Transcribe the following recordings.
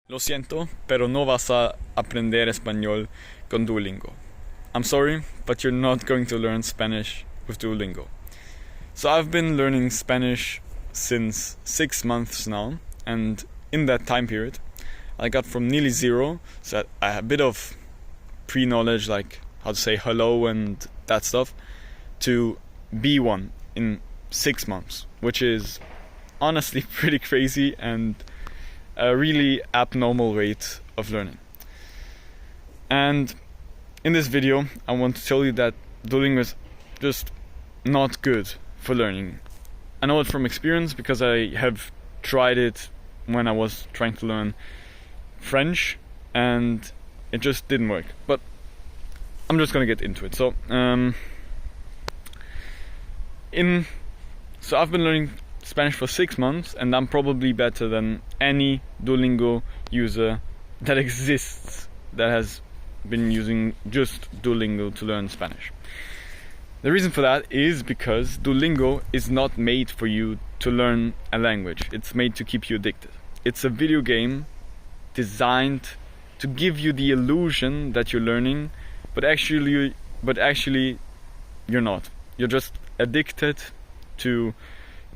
Lo siento, pero no vas a aprender español con Duolingo. I'm sorry, but you're not going to learn Spanish with Duolingo. So I've been learning Spanish since 6 months now, and in that time period, I got from nearly zero, so I had a bit of pre-knowledge, like how to say hello and that stuff, to B1 in 6 months, which is honestly pretty crazy and a really abnormal rate of learning. And in this video, I want to tell you that Duolingo is just not good for learning. I know it from experience because I have tried it when I was trying to learn French and it just didn't work. But I'm just gonna get into it. So I've been learning Spanish for 6 months, and I'm probably better than any Duolingo user that exists that has been using just Duolingo to learn Spanish. The reason for that is because Duolingo is not made for you to learn a language. It's made to keep you addicted. It's a video game designed to give you the illusion that you're learning, but actually you're not. You're just addicted to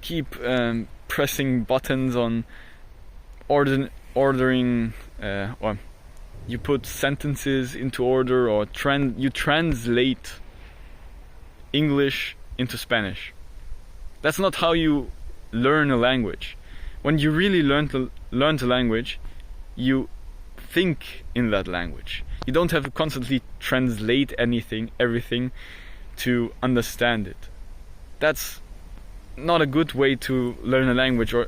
keep pressing buttons on ordering, or you put sentences into order, or you translate English into Spanish. That's not how you learn a language. When you really learn the language, you think in that language. You don't have to constantly translate everything to understand it. That's not a good way to learn a language. Or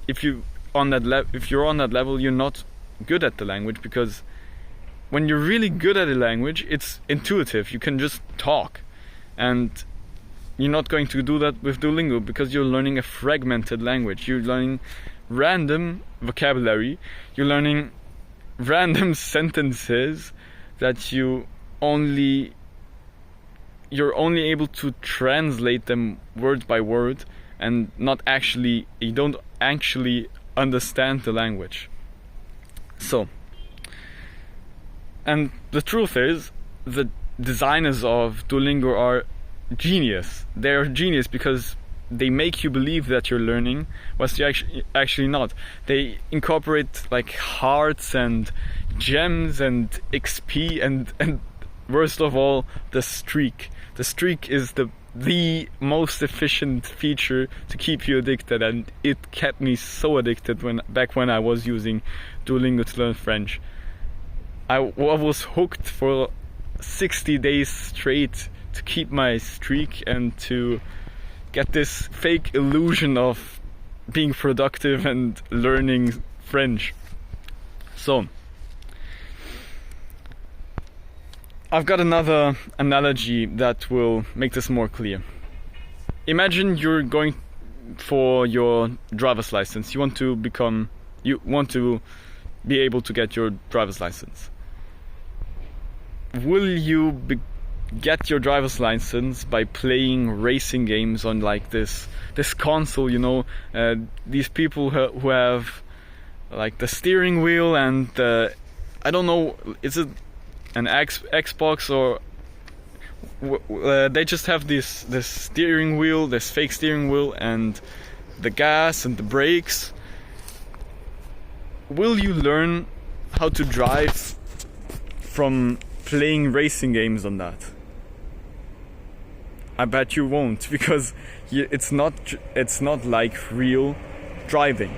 if you're on that level, you're not good at the language, because when you're really good at a language, it's intuitive. You can just talk, and you're not going to do that with Duolingo because you're learning a fragmented language. You're learning random vocabulary. You're learning random sentences that you're only able to translate them word by word, and you don't actually understand the language. So, and the truth is, the designers of Duolingo are genius. They're genius because they make you believe that you're learning, whilst you're actually not. They incorporate like hearts and gems and XP and worst of all, the streak. The streak is the most efficient feature to keep you addicted, and it kept me so addicted back when I was using Duolingo to learn French. I was hooked for 60 days straight to keep my streak and to get this fake illusion of being productive and learning French. So I've got another analogy that will make this more clear. Imagine you're going for your driver's license. You want to be able to get your driver's license. Will you get your driver's license by playing racing games on like this console? These people who have like the steering wheel and I don't know, is it an Xbox, or they just have this steering wheel, this fake steering wheel, and the gas and the brakes. Will you learn how to drive from playing racing games on that? I bet you won't, because it's not like real driving.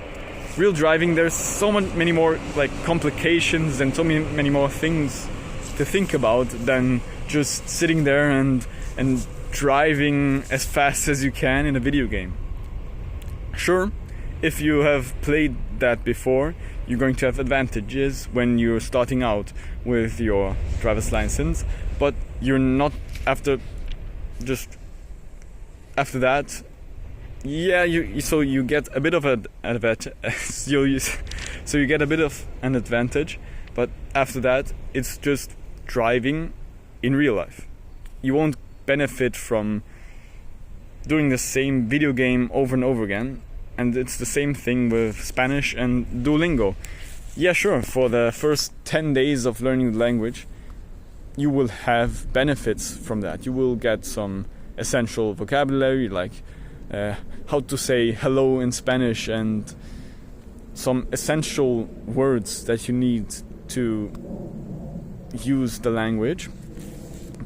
Real driving, there's so many more like complications and so many more things to think about than just sitting there and driving as fast as you can in a video game. Sure, if you have played that before, you're going to have advantages when you're starting out with your driver's license, but you're not after that. Yeah, you get a bit of an advantage. So you get a bit of an advantage, but after that, it's just driving in real life. You won't benefit from doing the same video game over and over again, and it's the same thing with Spanish and Duolingo. Yeah, sure. For the first 10 days of learning the language, you will have benefits from that. You will get some essential vocabulary, like how to say hello in Spanish, and some essential words that you need to use the language.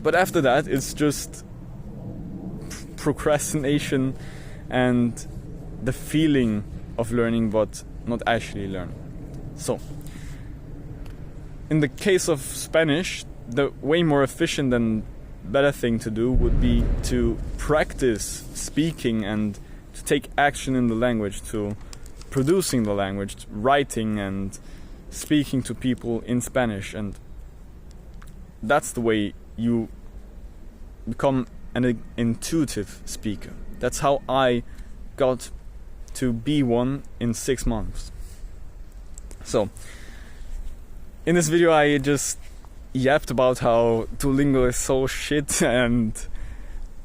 But after that, it's just procrastination and the feeling of learning but not actually learning. So, in the case of Spanish, the way more efficient and better thing to do would be to practice speaking and to take action in the language, to producing the language, writing and speaking to people in Spanish. And that's the way you become an intuitive speaker. That's how I got to B1 in 6 months. So, in this video I just yapped about how Duolingo is so shit, and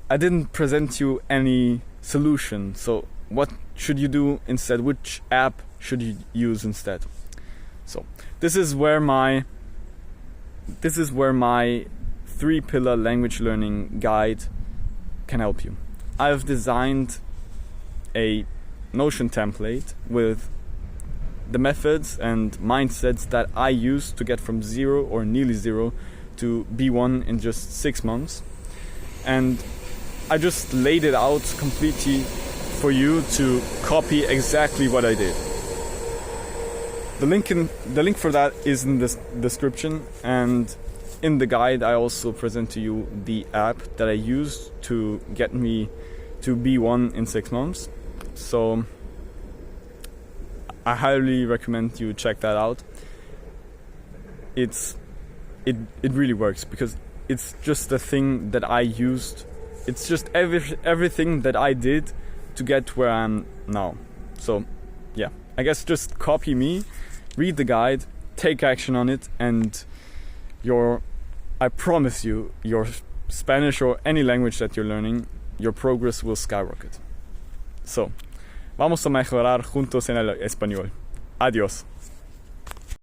I didn't present you any solution. So what should you do instead? Which app should you use instead? So this is where my 3-pillar language learning guide can help you. I've designed a Notion template with the methods and mindsets that I use to get from 0 or nearly 0 to B1 in just 6 months. And I just laid it out completely for you to copy exactly what I did. The link for that is in the description, and in the guide I also present to you the app that I used to get me to B1 in 6 months. So I highly recommend you check that out. It really works because it's just the thing that I used. It's just everything that I did to get where I am now. So yeah, I guess just copy me, read the guide, take action on it, and I promise you, your Spanish or any language that you're learning, your progress will skyrocket. So, vamos a mejorar juntos en el español. Adiós.